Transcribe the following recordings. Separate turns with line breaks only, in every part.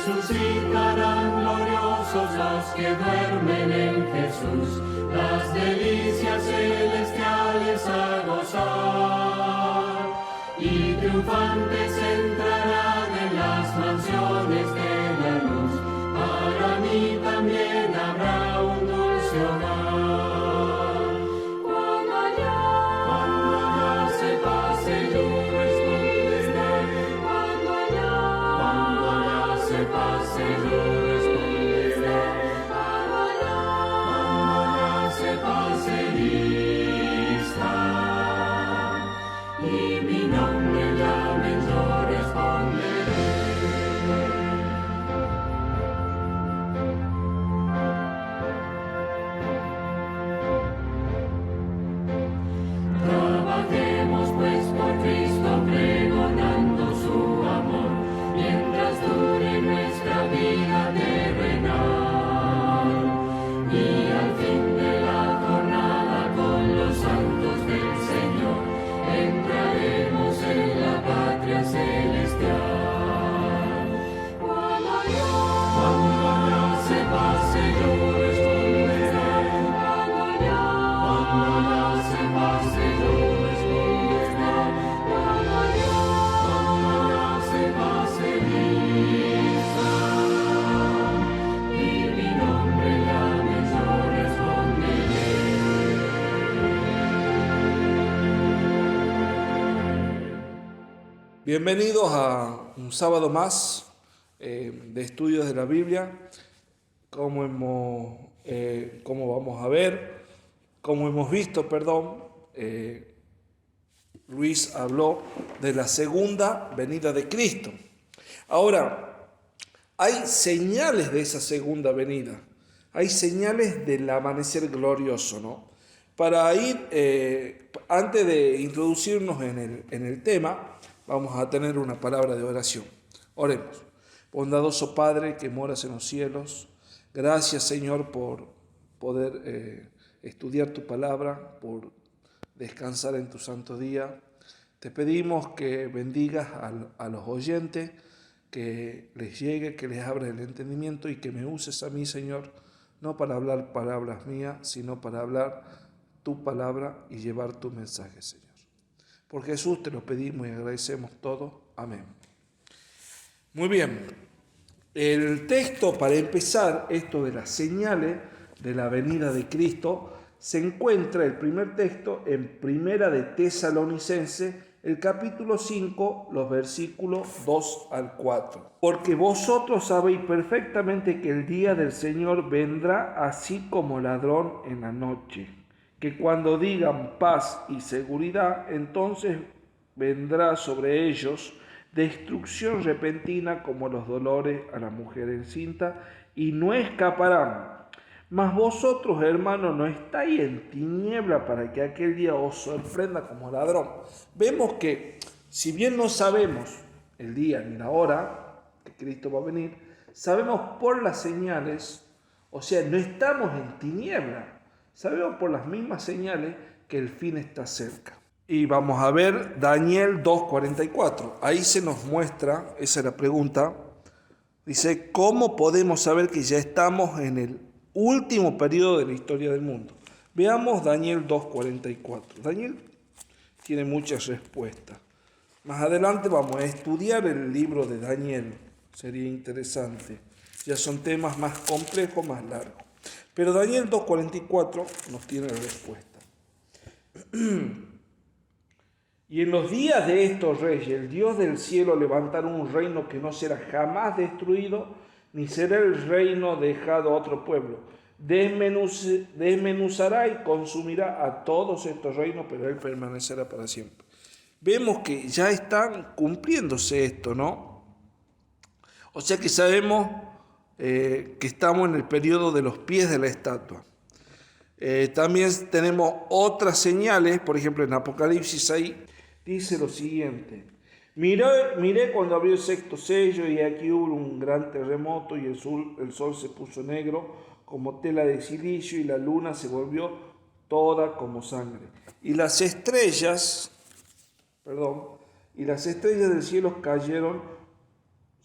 resucitarán gloriosos los que duermen en Jesús, las delicias celestiales a gozar. Y triunfantes entrarán en las mansiones de la luz, para mí también habrá un dulce hogar. Cuando allá se pase yo responderé, cuando allá se pase yo responderé, cuando allá se pase lista, y mi nombre llamen yo responderé. Trabajemos pues por Cristo pregonando su amor, mientras dure nuestra vida terrenal. Y al fin de la jornada con los santos del Señor, entraremos en la patria celestial. Cuando allá se pase yo responderé, cuando allá se pase yo responderé, cuando allá se pase lista, y mi nombre llame yo responderé.
Bienvenidos a un sábado más de estudios de la Biblia. Como vamos a ver, como hemos visto, Luis habló de la segunda venida de Cristo. Ahora, hay señales de esa segunda venida, hay señales del amanecer glorioso, ¿no? Para ir, antes de introducirnos en el tema, vamos a tener una palabra de oración. Oremos. Bondadoso Padre que moras en los cielos, gracias Señor por poder estudiar tu palabra, por descansar en tu santo día. Te pedimos que bendigas a los oyentes, que les llegue, que les abra el entendimiento y que me uses a mí, Señor, no para hablar palabras mías, sino para hablar tu palabra y llevar tu mensaje, Señor. Por Jesús te lo pedimos y agradecemos todo. Amén. Muy bien. El texto para empezar, esto de las señales de la venida de Cristo, se encuentra el primer texto en Primera de Tesalonicenses, el capítulo 5, los versículos 2 al 4. Porque vosotros sabéis perfectamente que el día del Señor vendrá así como ladrón en la noche, que cuando digan paz y seguridad, entonces vendrá sobre ellos destrucción repentina como los dolores a la mujer encinta, y no escaparán. Mas vosotros, hermanos, no estáis en tiniebla para que aquel día os sorprenda como ladrón. Vemos que, si bien no sabemos el día ni la hora que Cristo va a venir, sabemos por las señales, o sea, no estamos en tiniebla, sabemos por las mismas señales que el fin está cerca. Y vamos a ver Daniel 2:44. Ahí se nos muestra, esa es la pregunta, dice, ¿cómo podemos saber que ya estamos en el último periodo de la historia del mundo? Veamos Daniel 2:44. Daniel tiene muchas respuestas. Más adelante vamos a estudiar el libro de Daniel. Sería interesante. Ya son temas más complejos, más largos. Pero Daniel 2:44 nos tiene la respuesta. Y en los días de estos reyes, el Dios del cielo levantará un reino que no será jamás destruido, ni será el reino dejado a otro pueblo. Desmenuzará y consumirá a todos estos reinos, pero él permanecerá para siempre. Vemos que ya están cumpliéndose esto, ¿no? O sea que sabemos que estamos en el periodo de los pies de la estatua. También tenemos otras señales, por ejemplo en Apocalipsis ahí dice lo siguiente: miré cuando abrió el sexto sello y aquí hubo un gran terremoto y el sol se puso negro como tela de silicio y la luna se volvió toda como sangre. Y las estrellas del cielo cayeron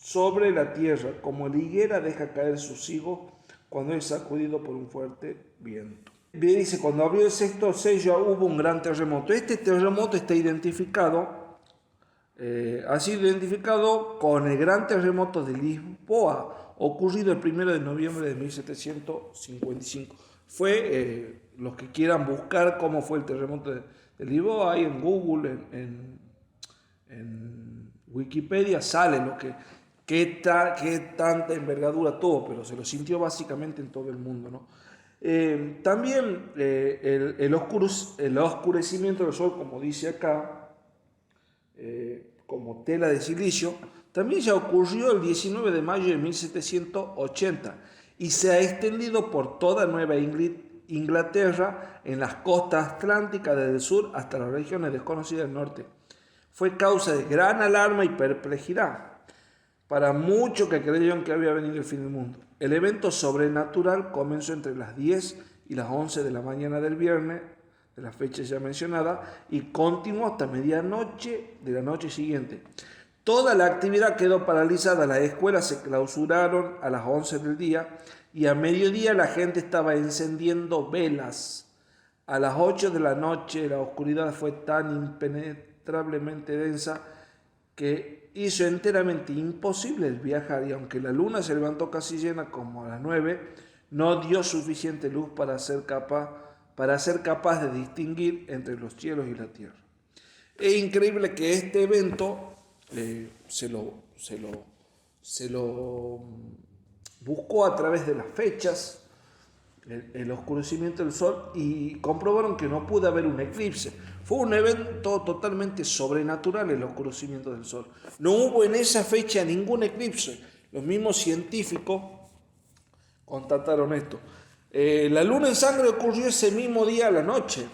sobre la tierra, como la higuera deja caer sus higos cuando es sacudido por un fuerte viento. Bien, dice, cuando abrió el sexto sello hubo un gran terremoto. Este terremoto está identificado, ha sido identificado con el gran terremoto de Lisboa, ocurrido el 1 de noviembre de 1755. Los que quieran buscar cómo fue el terremoto de Lisboa, ahí en Google, en Wikipedia sale qué tanta envergadura tuvo, pero se lo sintió básicamente en todo el mundo, ¿no? También el oscurecimiento del sol, como dice acá, como tela de silicio, también ya ocurrió el 19 de mayo de 1780 y se ha extendido por toda Nueva Inglaterra, en las costas atlánticas desde el sur hasta las regiones desconocidas del norte. Fue causa de gran alarma y perplejidad para muchos que creyeron que había venido el fin del mundo. El evento sobrenatural comenzó entre las 10 y las 11 de la mañana del viernes, de la fecha ya mencionada, y continuó hasta medianoche de la noche siguiente. Toda la actividad quedó paralizada, las escuelas se clausuraron a las 11 del día y a mediodía la gente estaba encendiendo velas. A las 8 de la noche la oscuridad fue tan impenetrablemente densa que hizo enteramente imposible el viajar, y aunque la luna se levantó casi llena como a las 9, no dio suficiente luz para ser capaz de distinguir entre los cielos y la tierra. Es increíble que este evento se lo buscó a través de las fechas, el oscurecimiento del sol, y comprobaron que no pudo haber un eclipse. Fue un evento totalmente sobrenatural el oscurecimiento del sol. No hubo en esa fecha ningún eclipse. Los mismos científicos constataron esto. La luna en sangre ocurrió ese mismo día a la noche.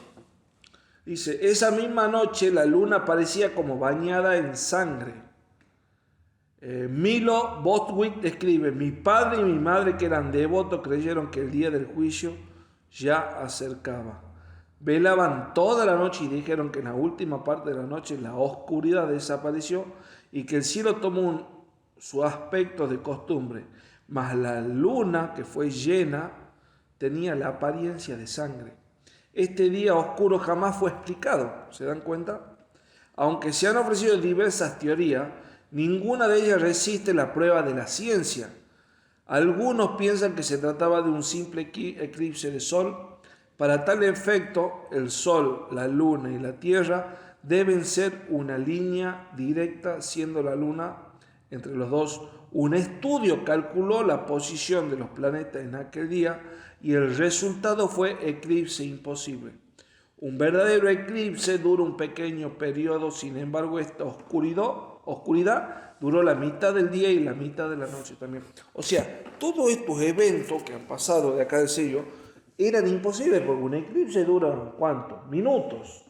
Dice, esa misma noche la luna parecía como bañada en sangre. Milo Bostwick escribe, mi padre y mi madre, que eran devotos, creyeron que el día del juicio ya acercaba. Velaban toda la noche y dijeron que en la última parte de la noche la oscuridad desapareció y que el cielo tomó su aspecto de costumbre, mas la luna, que fue llena, tenía la apariencia de sangre. Este día oscuro jamás fue explicado, ¿se dan cuenta? Aunque se han ofrecido diversas teorías, ninguna de ellas resiste la prueba de la ciencia. Algunos piensan que se trataba de un simple eclipse de sol. Para tal efecto, el sol, la luna y la tierra deben ser una línea directa, siendo la luna entre los dos. Un estudio calculó la posición de los planetas en aquel día y el resultado fue eclipse imposible. Un verdadero eclipse dura un pequeño periodo, sin embargo esta oscuridad duró la mitad del día y la mitad de la noche también. O sea, todos estos eventos que han pasado de acá del sello eran imposibles porque un eclipse dura ¿cuánto? Minutos.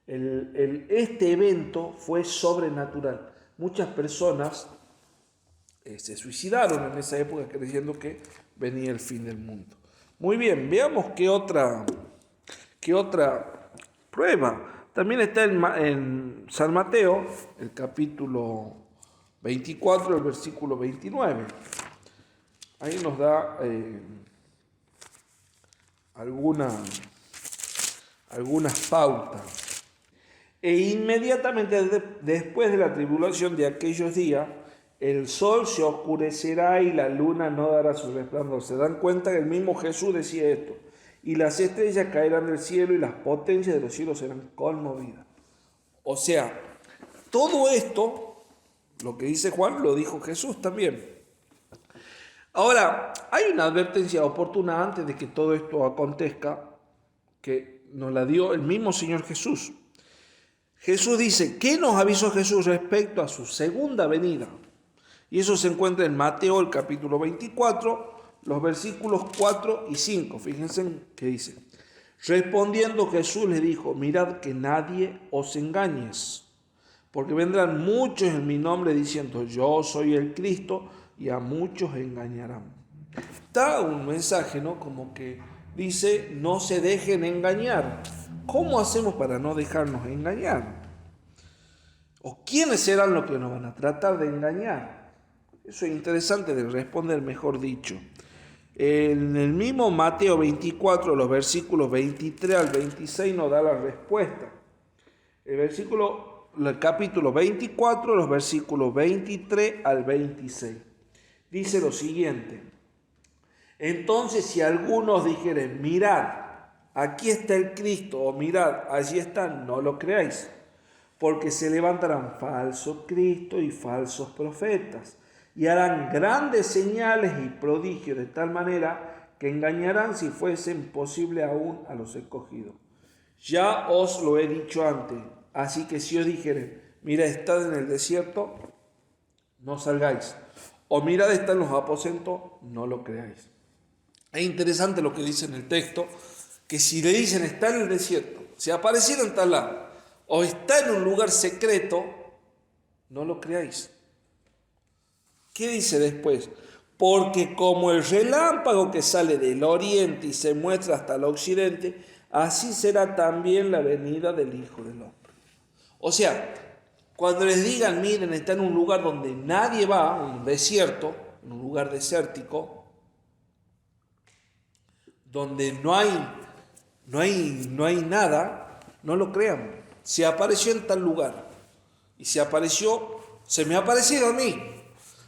Este evento fue sobrenatural. Muchas personas se suicidaron en esa época creyendo que venía el fin del mundo. Muy bien, veamos qué otra prueba. También está en San Mateo, el capítulo 24, el versículo 29. Ahí nos da algunas pautas. E inmediatamente después de la tribulación de aquellos días, el sol se oscurecerá y la luna no dará su resplandor. ¿Se dan cuenta que el mismo Jesús decía esto? Y las estrellas caerán del cielo y las potencias de los cielos serán conmovidas. O sea, todo esto, lo que dice Juan, lo dijo Jesús también. Ahora, hay una advertencia oportuna antes de que todo esto acontezca, que nos la dio el mismo Señor Jesús. Jesús dice, ¿qué nos avisó Jesús respecto a su segunda venida? Y eso se encuentra en Mateo, el capítulo 24, los versículos 4 y 5. Fíjense que dice, respondiendo Jesús les dijo, mirad que nadie os engañes, porque vendrán muchos en mi nombre diciendo, yo soy el Cristo, y a muchos engañarán. Da un mensaje, ¿no? Como que dice, no se dejen engañar. ¿Cómo hacemos para no dejarnos engañar? ¿O quiénes serán los que nos van a tratar de engañar? Eso es interesante de responder, mejor dicho. En el mismo Mateo 24, los versículos 23 al 26 nos da la respuesta. El capítulo 24, los versículos 23 al 26. Dice lo siguiente: entonces si algunos dijeren, mirad, aquí está el Cristo, o mirad, allí está, no lo creáis, porque se levantarán falsos Cristos y falsos profetas, y harán grandes señales y prodigios de tal manera que engañarán, si fuesen posible, aún a los escogidos. Ya os lo he dicho antes, así que si os dijeren, mira, estad en el desierto, no salgáis, o mirad, está en los aposentos, no lo creáis. Es interesante lo que dice en el texto, que si le dicen está en el desierto, si apareciera en tal lado, o está en un lugar secreto, no lo creáis. ¿Qué dice después? Porque como el relámpago que sale del oriente y se muestra hasta el occidente, así será también la venida del Hijo del Hombre. O sea, cuando les digan, miren, está en un lugar donde nadie va, un desierto, en un lugar desértico, donde no hay nada, no lo crean. Se apareció en tal lugar. Y se me ha aparecido a mí.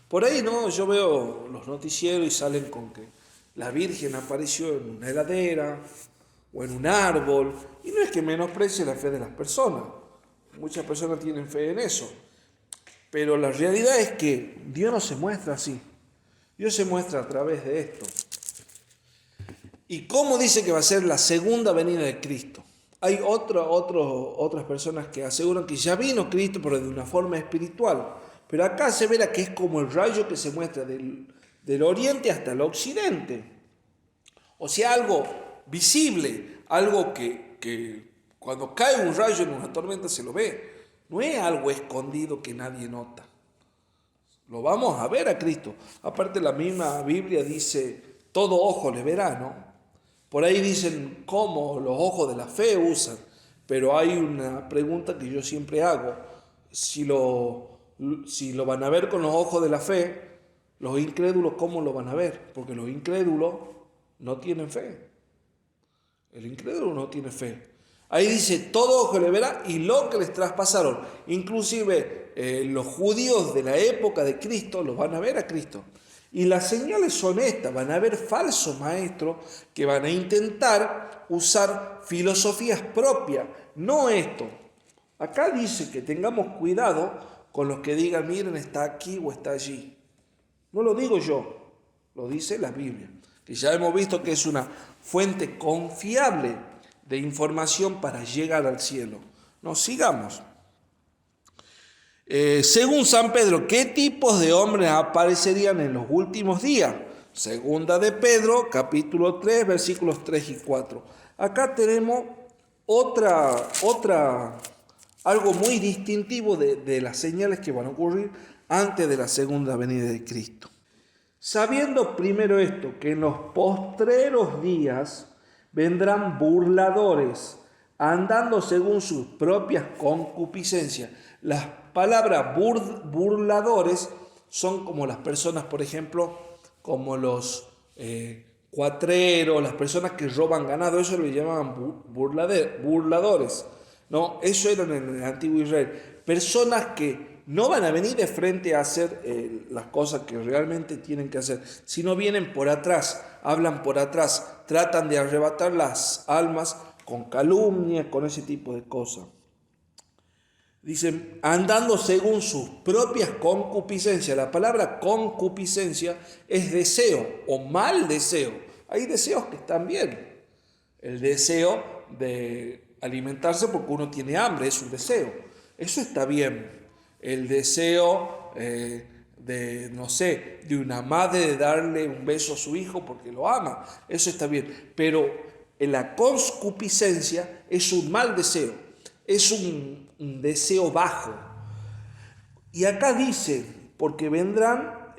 Por ahí no, yo veo los noticieros y salen con que la Virgen apareció en una heladera o en un árbol. Y no es que menosprecie la fe de las personas. Muchas personas tienen fe en eso. Pero la realidad es que Dios no se muestra así. Dios se muestra a través de esto. ¿Y cómo dice que va a ser la segunda venida de Cristo? Hay otras personas que aseguran que ya vino Cristo, pero de una forma espiritual. Pero acá se verá que es como el rayo que se muestra del oriente hasta el occidente. O sea, algo visible, algo que cuando cae un rayo en una tormenta se lo ve. No es algo escondido que nadie nota. Lo vamos a ver a Cristo. Aparte, la misma Biblia dice, todo ojo le verá, ¿no? Por ahí dicen cómo los ojos de la fe usan, pero hay una pregunta que yo siempre hago. Si lo van a ver con los ojos de la fe, los incrédulos, ¿cómo lo van a ver? Porque los incrédulos no tienen fe. El incrédulo no tiene fe. Ahí dice, todo ojo le verá y lo que les traspasaron. Inclusive los judíos de la época de Cristo los van a ver a Cristo. Y las señales son estas, van a haber falsos maestros que van a intentar usar filosofías propias, no esto. Acá dice que tengamos cuidado con los que digan, miren, está aquí o está allí. No lo digo yo, lo dice la Biblia, que ya hemos visto que es una fuente confiable de información para llegar al cielo. Nos sigamos. Según San Pedro, ¿qué tipos de hombres aparecerían en los últimos días? Segunda de Pedro, capítulo 3, versículos 3 y 4. Acá tenemos algo muy distintivo de las señales que van a ocurrir antes de la segunda venida de Cristo. Sabiendo primero esto, que en los postreros días vendrán burladores, andando según sus propias concupiscencias. Las palabras burladores son como las personas, por ejemplo, como los cuatreros, las personas que roban ganado, eso lo llamaban burladores. No, eso eran en el antiguo Israel. Personas que no van a venir de frente a hacer las cosas que realmente tienen que hacer, sino vienen por atrás, hablan por atrás, tratan de arrebatar las almas con calumnia, con ese tipo de cosas. Dicen, andando según sus propias concupiscencias. La palabra concupiscencia es deseo o mal deseo. Hay deseos que están bien. El deseo de alimentarse porque uno tiene hambre, es un deseo. Eso está bien. El deseo de una madre de darle un beso a su hijo porque lo ama. Eso está bien. Pero la concupiscencia es un mal deseo. Es un deseo bajo. Y acá dice, porque vendrán,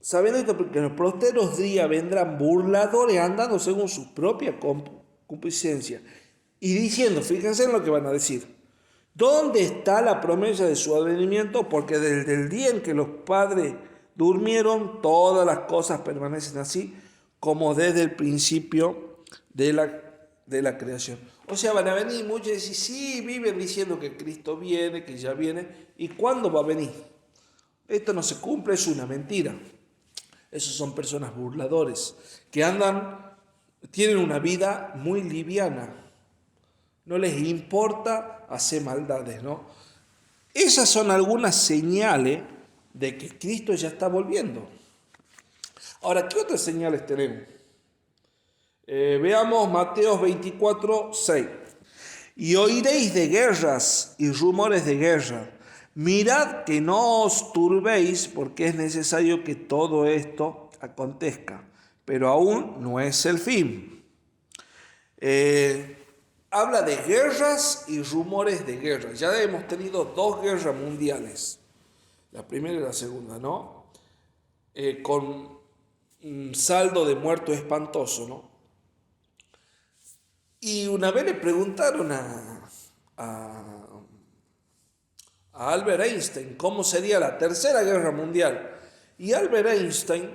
sabiendo que en los postreros días vendrán burladores andando según su propia concupiscencia. Y diciendo, fíjense en lo que van a decir. ¿Dónde está la promesa de su advenimiento? Porque desde el día en que los padres durmieron, todas las cosas permanecen así como desde el principio de la creación. O sea, van a venir muchos y decir, sí, viven diciendo que Cristo viene, que ya viene, ¿y cuándo va a venir? Esto no se cumple, es una mentira. Esos son personas burladores que tienen una vida muy liviana. No les importa hacer maldades, ¿no? Esas son algunas señales de que Cristo ya está volviendo. Ahora, ¿qué otras señales tenemos? Veamos Mateo 24, 6. Y oiréis de guerras y rumores de guerra. Mirad que no os turbéis, porque es necesario que todo esto acontezca, pero aún no es el fin. Habla de guerras y rumores de guerra. Ya hemos tenido 2 guerras mundiales, la primera y la segunda, ¿no? Con un saldo de muertos espantoso, ¿no? Y una vez le preguntaron a Albert Einstein cómo sería la tercera guerra mundial. Y Albert Einstein,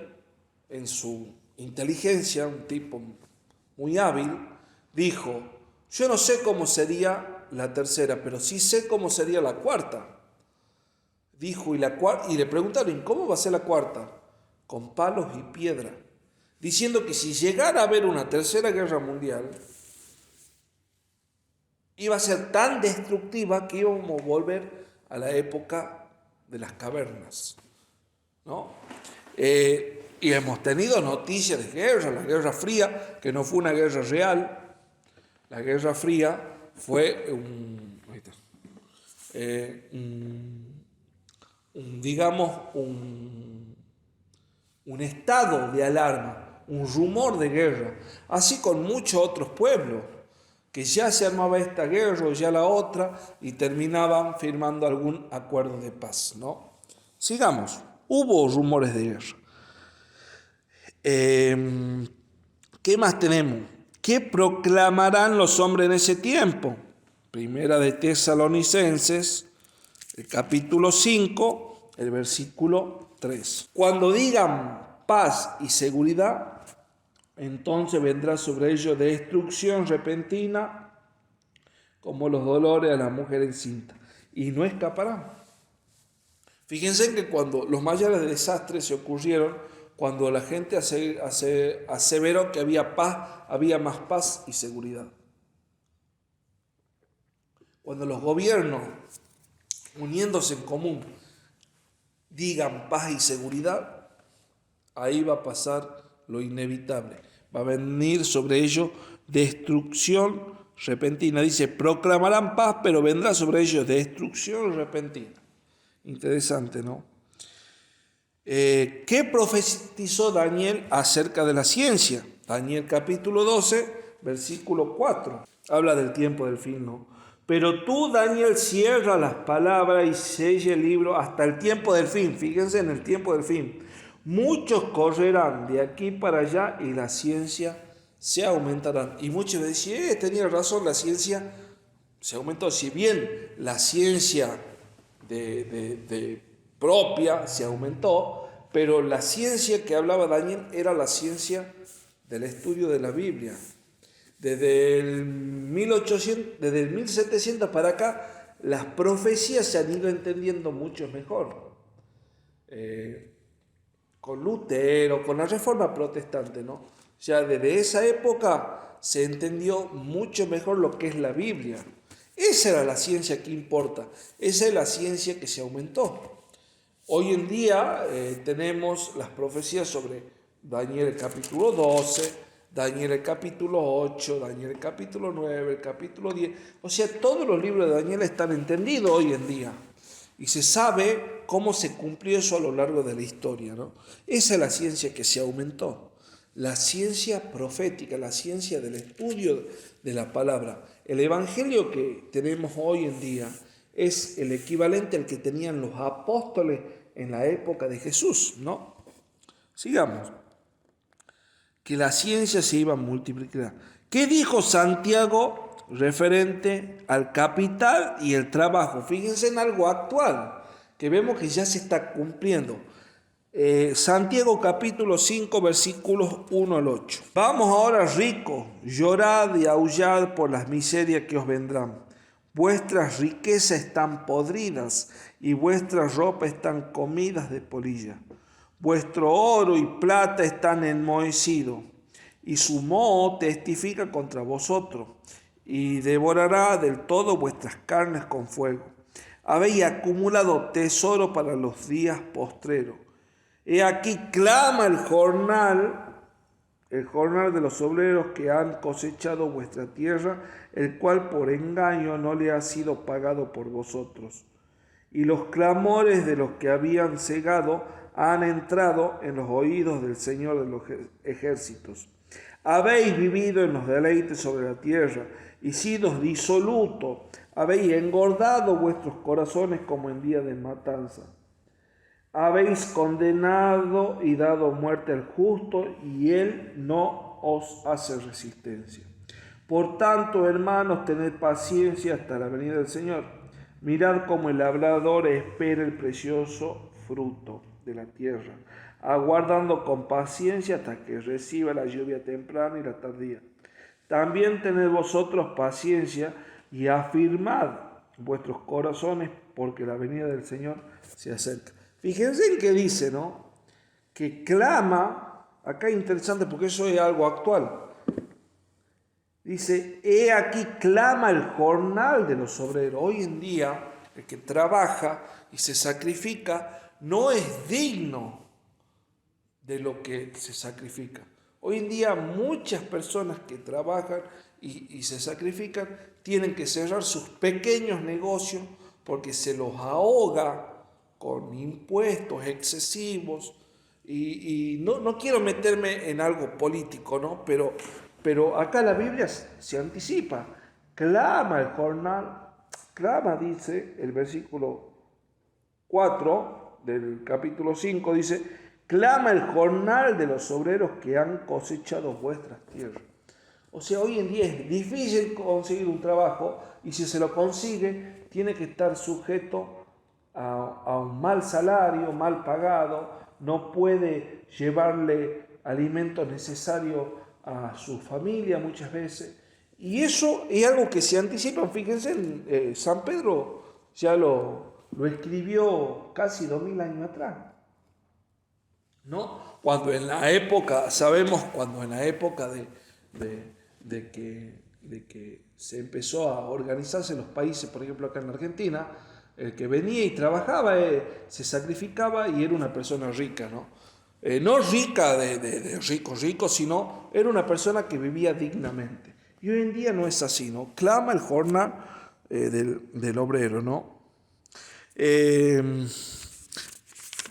en su inteligencia, un tipo muy hábil, dijo, yo no sé cómo sería la tercera, pero sí sé cómo sería la cuarta. Dijo, y le preguntaron, ¿cómo va a ser la cuarta? Con palos y piedra. Diciendo que si llegara a haber una tercera guerra mundial, iba a ser tan destructiva que íbamos a volver a la época de las cavernas, ¿no? Y hemos tenido noticias de guerra, la Guerra Fría, que no fue una guerra real. La Guerra Fría fue un estado de alarma, un rumor de guerra, así con muchos otros pueblos, que ya se armaba esta guerra o ya la otra y terminaban firmando algún acuerdo de paz, ¿no? Sigamos, hubo rumores de guerra. ¿Qué más tenemos? ¿Qué proclamarán los hombres en ese tiempo? Primera de Tesalonicenses, el capítulo 5, el versículo 3. Cuando digan paz y seguridad, entonces vendrá sobre ellos destrucción repentina, como los dolores a la mujer encinta, y no escaparán. Fíjense que cuando los mayores desastres se ocurrieron, cuando la gente aseveró que había paz, había más paz y seguridad. Cuando los gobiernos, uniéndose en común, digan paz y seguridad, ahí va a pasar lo inevitable. Va a venir sobre ellos destrucción repentina. Dice, proclamarán paz, pero vendrá sobre ellos destrucción repentina. Interesante, ¿no? ¿Qué profetizó Daniel acerca de la ciencia? Daniel capítulo 12, versículo 4. Habla del tiempo del fin, ¿no? Pero tú, Daniel, cierra las palabras y sella el libro hasta el tiempo del fin. Fíjense en el tiempo del fin. Muchos correrán de aquí para allá y la ciencia se aumentará. Y muchos decían, tenía razón, la ciencia se aumentó. Si bien la ciencia propia se aumentó, pero la ciencia que hablaba Daniel era la ciencia del estudio de la Biblia. Desde el 1700 para acá, las profecías se han ido entendiendo mucho mejor. Con Lutero, con la Reforma Protestante, ¿no? Ya desde esa época se entendió mucho mejor lo que es la Biblia. Esa era la ciencia que importa, esa es la ciencia que se aumentó. Hoy en día tenemos las profecías sobre Daniel el capítulo 12, Daniel el capítulo 8, Daniel el capítulo 9, el capítulo 10. O sea, todos los libros de Daniel están entendidos hoy en día. Y se sabe cómo se cumplió eso a lo largo de la historia, ¿no? Esa es la ciencia que se aumentó. La ciencia profética, la ciencia del estudio de la palabra. El evangelio que tenemos hoy en día es el equivalente al que tenían los apóstoles en la época de Jesús, ¿no? Sigamos. Que la ciencia se iba a multiplicar. ¿Qué dijo Santiago referente al capital y el trabajo? Fíjense en algo actual, que vemos que ya se está cumpliendo. Santiago capítulo 5 versículos 1 al 8. Vamos ahora, ricos, llorad y aullad por las miserias que os vendrán. Vuestras riquezas están podridas y vuestras ropas están comidas de polilla. Vuestro oro y plata están enmohecidos, y su moho testifica contra vosotros, y devorará del todo vuestras carnes con fuego. Habéis acumulado tesoro para los días postreros. He aquí clama el jornal de los obreros que han cosechado vuestra tierra, el cual por engaño no le ha sido pagado por vosotros. Y los clamores de los que habían cegado han entrado en los oídos del Señor de los ejércitos. Habéis vivido en los deleites sobre la tierra, y sido disolutos, habéis engordado vuestros corazones como en día de matanza. Habéis condenado y dado muerte al justo, y él no os hace resistencia. Por tanto, hermanos, tened paciencia hasta la venida del Señor. Mirad cómo el labrador espera el precioso fruto de la tierra, aguardando con paciencia hasta que reciba la lluvia temprana y la tardía. También tened vosotros paciencia y afirmad vuestros corazones, porque la venida del Señor se acerca. Fíjense en que dice, ¿no? Que clama, acá es interesante porque eso es algo actual. Dice, he aquí clama el jornal de los obreros. Hoy en día, el que trabaja y se sacrifica no es digno de lo que se sacrifica. Hoy en día muchas personas que trabajan y se sacrifican tienen que cerrar sus pequeños negocios porque se los ahoga con impuestos excesivos, y no quiero meterme en algo político, ¿no? Pero acá la Biblia se anticipa. Clama el jornal, clama, dice el versículo 4 del capítulo 5, dice, clama el jornal de los obreros que han cosechado vuestras tierras. O sea, hoy en día es difícil conseguir un trabajo, y si se lo consigue, tiene que estar sujeto a un mal salario, mal pagado, no puede llevarle alimentos necesarios a su familia muchas veces. Y eso es algo que se anticipa. Fíjense, San Pedro ya lo escribió casi 2000 años atrás, ¿no? Cuando en la época, sabemos, cuando en la época de que se empezó a organizarse los países, por ejemplo acá en Argentina, el que venía y trabajaba se sacrificaba y era una persona rica, ¿no? No rica de rico, sino era una persona que vivía dignamente. Y hoy en día no es así, ¿no? Clama el jornal del obrero, ¿no?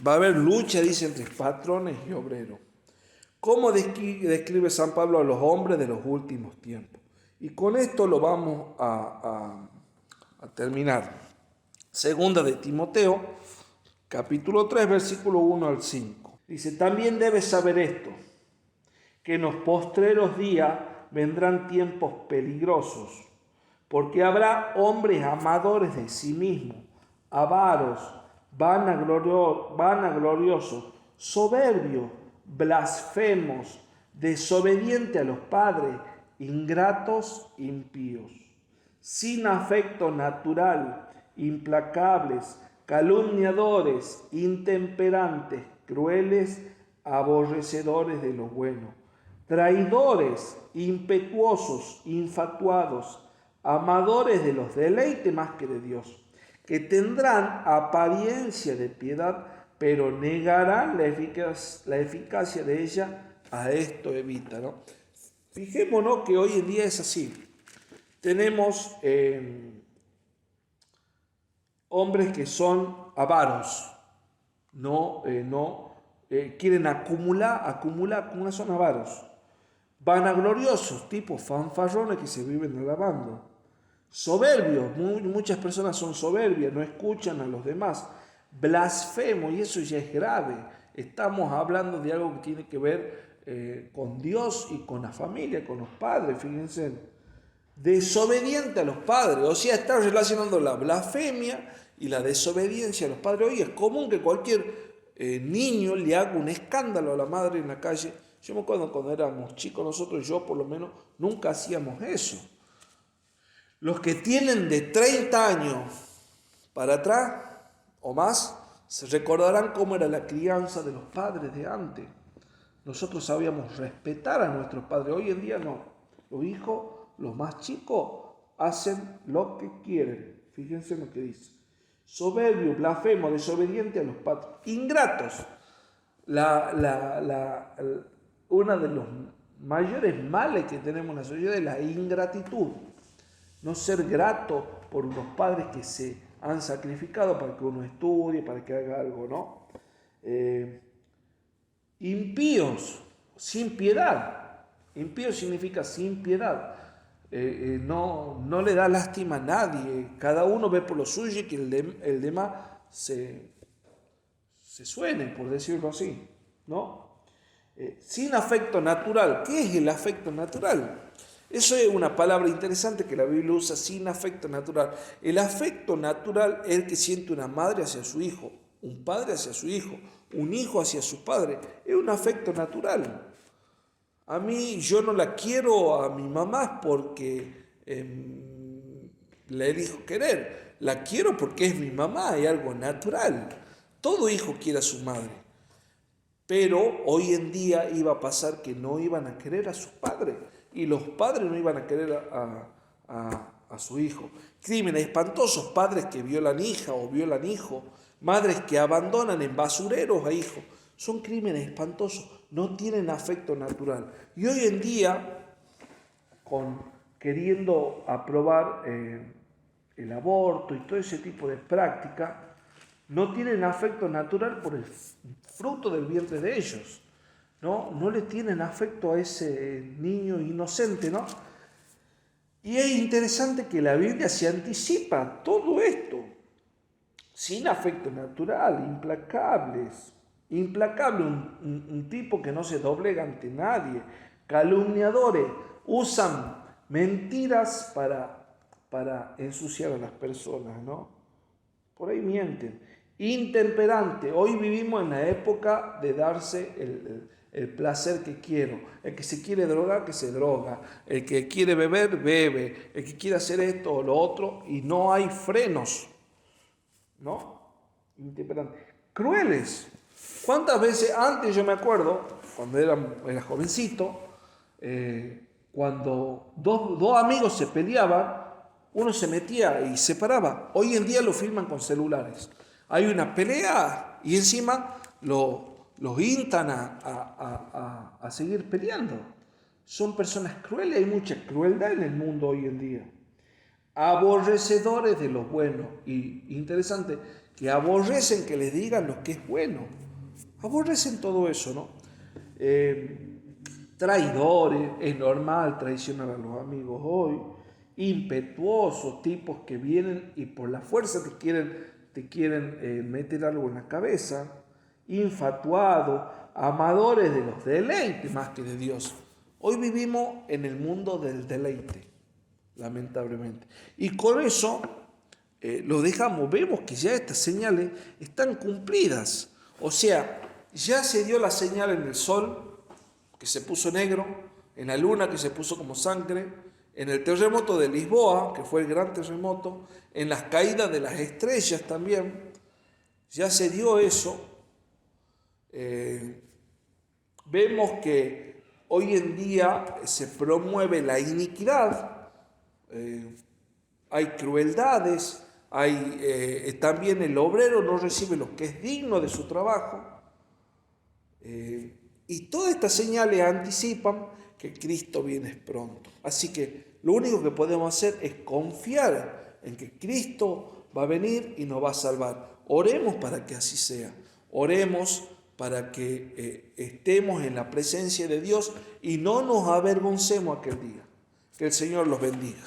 Va a haber lucha, dice, entre patrones y obreros. ¿Cómo describe San Pablo a los hombres de los últimos tiempos? Y con esto lo vamos a terminar. Segunda de Timoteo, capítulo 3, versículo 1 al 5. Dice, también debes saber esto, que en los postreros días vendrán tiempos peligrosos, porque habrá hombres amadores de sí mismos, avaros, vanagloriosos, soberbios, blasfemos, desobedientes a los padres, ingratos, impíos, sin afecto natural, implacables, calumniadores, intemperantes, crueles, aborrecedores de lo bueno, traidores, impetuosos, infatuados, amadores de los deleites más que de Dios, que tendrán apariencia de piedad, pero negarán la eficacia de ella. A esto evita, ¿no? Fijémonos que hoy en día es así. Tenemos hombres que son avaros, quieren acumular, son avaros. Vanagloriosos, tipos fanfarrones que se viven alabando. Soberbios, muchas personas son soberbias, no escuchan a los demás. Blasfemo, y eso ya es grave. Estamos hablando de algo que tiene que ver con Dios y con la familia, con los padres, fíjense. Desobediente a los padres, o sea, está relacionando la blasfemia y la desobediencia a los padres. Hoy es común que cualquier niño le hago un escándalo a la madre en la calle. Yo me acuerdo cuando éramos chicos nosotros, yo por lo menos, nunca hacíamos eso. Los que tienen de 30 años para atrás o más, se recordarán cómo era la crianza de los padres de antes. Nosotros sabíamos respetar a nuestros padres. Hoy en día no. Los hijos, los más chicos, hacen lo que quieren. Fíjense lo que dice. Soberbio, blasfemo, desobediente a los padres. Ingratos. Una de los mayores males que tenemos en la sociedad es la ingratitud. No ser grato por unos padres que se han sacrificado para que uno estudie, para que haga algo, ¿no? Impíos, sin piedad. Impío significa sin piedad. No le da lástima a nadie. Cada uno ve por lo suyo y que el demás se suene, por decirlo así, ¿no? Sin afecto natural. ¿Qué es el afecto natural? Eso es una palabra interesante que la Biblia usa, sin afecto natural. El afecto natural es el que siente una madre hacia su hijo, un padre hacia su hijo, un hijo hacia su padre. Es un afecto natural. A mí, yo no la quiero a mi mamá porque la elijo querer. La quiero porque es mi mamá, es algo natural. Todo hijo quiere a su madre. Pero hoy en día iba a pasar que no iban a querer a sus padres. Y los padres no iban a querer a su hijo. Crímenes espantosos, padres que violan hija o violan hijo, madres que abandonan en basureros a hijos. Son crímenes espantosos, no tienen afecto natural. Y hoy en día, queriendo aprobar el aborto y todo ese tipo de práctica, no tienen afecto natural por el fruto del vientre de ellos. No le tienen afecto a ese niño inocente, ¿no? Y es interesante que la Biblia se anticipa a todo esto. Sin afecto natural, implacables. Implacable, un tipo que no se doblega ante nadie. Calumniadores, usan mentiras para ensuciar a las personas, ¿no? Por ahí mienten. Intemperante, hoy vivimos en la época de darse el placer que quiero. El que se quiere drogar, que se droga. El que quiere beber, bebe. El que quiere hacer esto o lo otro. Y no hay frenos. ¿No? Intemperantes. Crueles. ¿Cuántas veces antes, yo me acuerdo, cuando era jovencito, cuando dos amigos se peleaban, uno se metía y se paraba. Hoy en día lo filman con celulares. Hay una pelea y encima los instan a seguir peleando. Son personas crueles, hay mucha crueldad en el mundo hoy en día. Aborrecedores de lo bueno. Y interesante, que aborrecen que les digan lo que es bueno. Aborrecen todo eso, ¿no? Traidores, es normal traicionar a los amigos hoy. Impetuosos, tipos que vienen y por la fuerza te quieren meter algo en la cabeza. Infatuados, amadores de los deleites más que de Dios. Hoy vivimos en el mundo del deleite, lamentablemente. Y con eso lo dejamos, vemos que ya estas señales están cumplidas. O sea, ya se dio la señal en el sol, que se puso negro, en la luna, que se puso como sangre, en el terremoto de Lisboa, que fue el gran terremoto, en las caídas de las estrellas también, ya se dio eso. Vemos que hoy en día se promueve la iniquidad, hay crueldades, también el obrero no recibe lo que es digno de su trabajo. Y todas estas señales anticipan que Cristo viene pronto. Así que lo único que podemos hacer es confiar en que Cristo va a venir y nos va a salvar. Oremos para que así sea. Oremos para que estemos en la presencia de Dios y no nos avergoncemos aquel día. Que el Señor los bendiga.